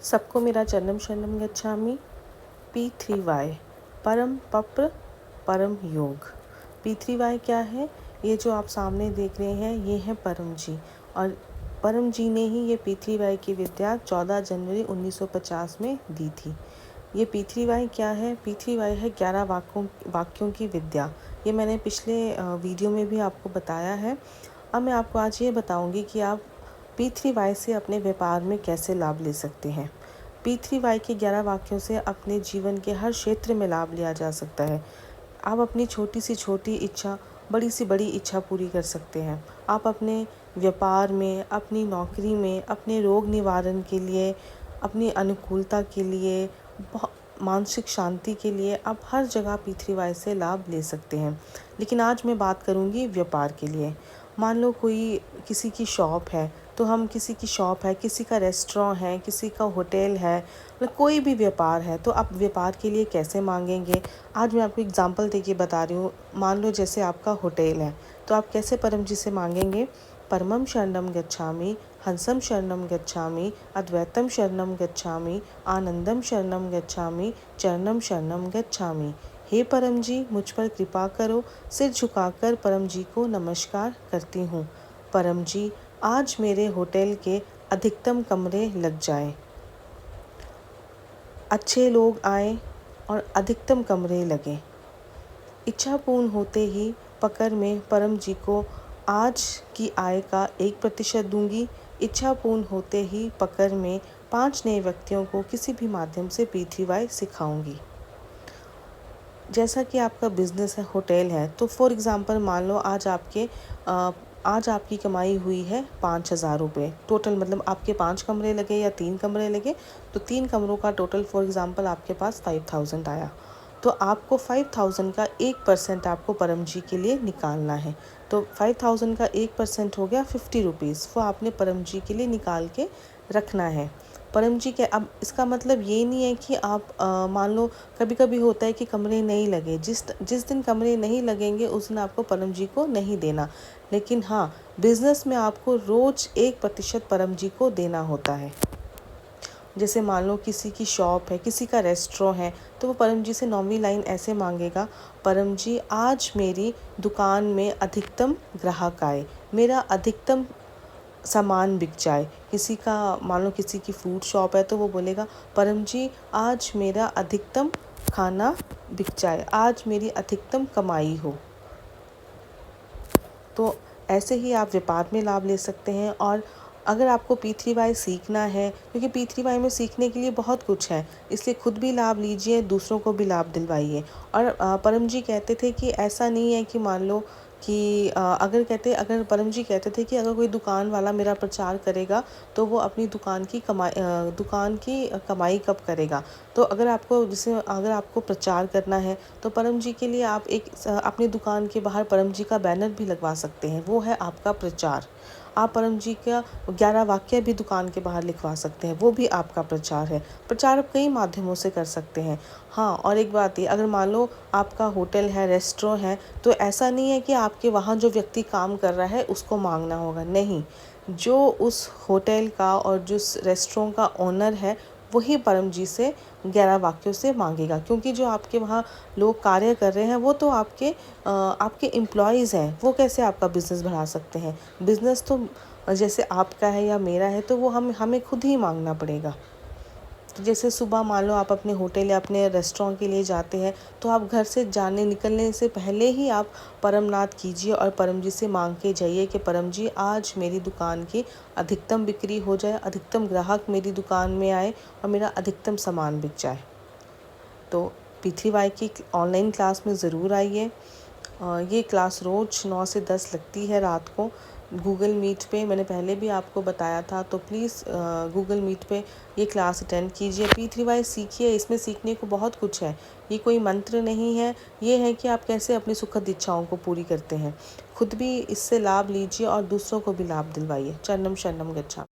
सबको मेरा चरणम शरणम गच्छामि। P3Y परम पप्र परम योग। P3Y क्या है? ये जो आप सामने देख रहे हैं ये है परम जी, और परम जी ने ही ये P3Y की विद्या 14 जनवरी 1950 में दी थी। ये P3Y क्या है? P3Y है 11 वाक्यों की विद्या। ये मैंने पिछले वीडियो में भी आपको बताया है। अब मैं आपको आज ये बताऊंगी कि आप P3Y से अपने व्यापार में कैसे लाभ ले सकते हैं। P3Y के 11 वाक्यों से अपने जीवन के हर क्षेत्र में लाभ लिया जा सकता है। आप अपनी छोटी सी छोटी इच्छा बड़ी सी बड़ी इच्छा पूरी कर सकते हैं। आप अपने व्यापार में, अपनी नौकरी में, अपने रोग निवारण के लिए, अपनी अनुकूलता के लिए, मानसिक शांति के लिए आप हर जगह P3Y से लाभ ले सकते हैं। लेकिन आज मैं बात करूंगी व्यापार के लिए। मान लो किसी की शॉप है, तो हम किसी की शॉप है, किसी का रेस्टोरेंट है, किसी का होटल है, मतलब कोई भी व्यापार है, तो आप व्यापार के लिए कैसे मांगेंगे। आज मैं आपको एग्जांपल देके बता रही हूँ। मान लो जैसे आपका होटल है, तो आप कैसे परम जी से मांगेंगे। परमम शरणम गच्छामि, हंसम शरणम गच्छामि, अद्वैतम शरणम गच्छामि, आनंदम शरणम गच्छामि, चरणम शरणम गच्छामि। हे परम जी, मुझ पर कृपा करो। सिर झुकाकर परम जी को नमस्कार करती हूँ। परम जी, आज मेरे होटल के अधिकतम कमरे लग जाएं, अच्छे लोग आए और अधिकतम कमरे लगें। इच्छा पूर्ण होते ही पकड़ में परम जी को आज की आय का 1% दूंगी। इच्छा पूर्ण होते ही पकड़ में 5 नए व्यक्तियों को किसी भी माध्यम से P3Y सिखाऊंगी। जैसा कि आपका बिजनेस है, होटल है, तो फॉर एग्ज़ाम्पल मान लो आज आपकी कमाई हुई है 5,000 रुपये टोटल, मतलब आपके 5 कमरे लगे या 3 कमरे लगे, तो 3 कमरों का टोटल फॉर एग्ज़ाम्पल आपके पास 5,000 आया। तो आपको 5,000 का 1% आपको परम जी के लिए निकालना है। तो 5,000 का 1% हो गया 50 रुपीज़, वो आपने परम जी के लिए निकाल के रखना है। परम जी के अब इसका मतलब ये नहीं है कि आप मान लो कभी कभी होता है कि कमरे नहीं लगे, जिस दिन कमरे नहीं लगेंगे उस दिन आपको परम जी को नहीं देना। लेकिन हाँ, बिज़नेस में आपको रोज़ 1% परम जी को देना होता है। जैसे मान लो किसी की शॉप है, किसी का रेस्टोरेंट है, तो वो परम जी से 9वीं लाइन ऐसे मांगेगा। परम जी, आज मेरी दुकान में अधिकतम ग्राहक आए, मेरा अधिकतम सामान बिक जाए। मान लो किसी की फूड शॉप है, तो वो बोलेगा परम जी, आज मेरा अधिकतम खाना बिक जाए, आज मेरी अधिकतम कमाई हो। तो ऐसे ही आप व्यापार में लाभ ले सकते हैं। और अगर आपको P3Y सीखना है, क्योंकि P3Y में सीखने के लिए बहुत कुछ है, इसलिए खुद भी लाभ लीजिए, दूसरों को भी लाभ दिलवाइए। और परम जी कहते थे कि ऐसा नहीं है कि मान लो कि अगर परम जी कहते थे कि अगर कोई दुकान वाला मेरा प्रचार करेगा तो वो अपनी दुकान की कमाई कब करेगा। तो अगर आपको प्रचार करना है तो परम जी के लिए आप अपनी दुकान के बाहर परम जी का बैनर भी लगवा सकते हैं, वो है आपका प्रचार। आप परम जी का 11 वाक्य भी दुकान के बाहर लिखवा सकते हैं, वो भी आपका प्रचार है। प्रचार आप कई माध्यमों से कर सकते हैं। हाँ, और एक बात ये, अगर मान लो आपका होटल है, रेस्टोरेंट है, तो ऐसा नहीं है कि आपके वहाँ जो व्यक्ति काम कर रहा है उसको मांगना होगा, नहीं। जो उस होटल का और जिस रेस्टोरेंट का ओनर है वही परम जी से 11 वाक्यों से मांगेगा, क्योंकि जो आपके वहाँ लोग कार्य कर रहे हैं वो तो आपके एम्प्लॉयज़ हैं। वो कैसे आपका बिज़नेस बढ़ा सकते हैं। बिज़नेस तो जैसे आपका है या मेरा है, तो वो हमें खुद ही मांगना पड़ेगा। तो जैसे सुबह मान लो आप अपने होटल या अपने रेस्टोरेंट के लिए जाते हैं, तो आप घर से निकलने से पहले ही आप परमनाथ कीजिए और परम जी से मांग के जाइए कि परम जी, आज मेरी दुकान की अधिकतम बिक्री हो जाए, अधिकतम ग्राहक मेरी दुकान में आए और मेरा अधिकतम सामान बिक जाए। तो P3Y की ऑनलाइन क्लास में ज़रूर आइए। ये क्लास रोज़ 9 से 10 लगती है रात को, गूगल मीट पे। मैंने पहले भी आपको बताया था, तो प्लीज़ गूगल मीट पे ये क्लास अटेंड कीजिए। P3Y सीखिए, इसमें सीखने को बहुत कुछ है। ये कोई मंत्र नहीं है, ये है कि आप कैसे अपनी सुखद इच्छाओं को पूरी करते हैं। खुद भी इससे लाभ लीजिए और दूसरों को भी लाभ दिलवाइए। चरणम शरणम गच्छामि।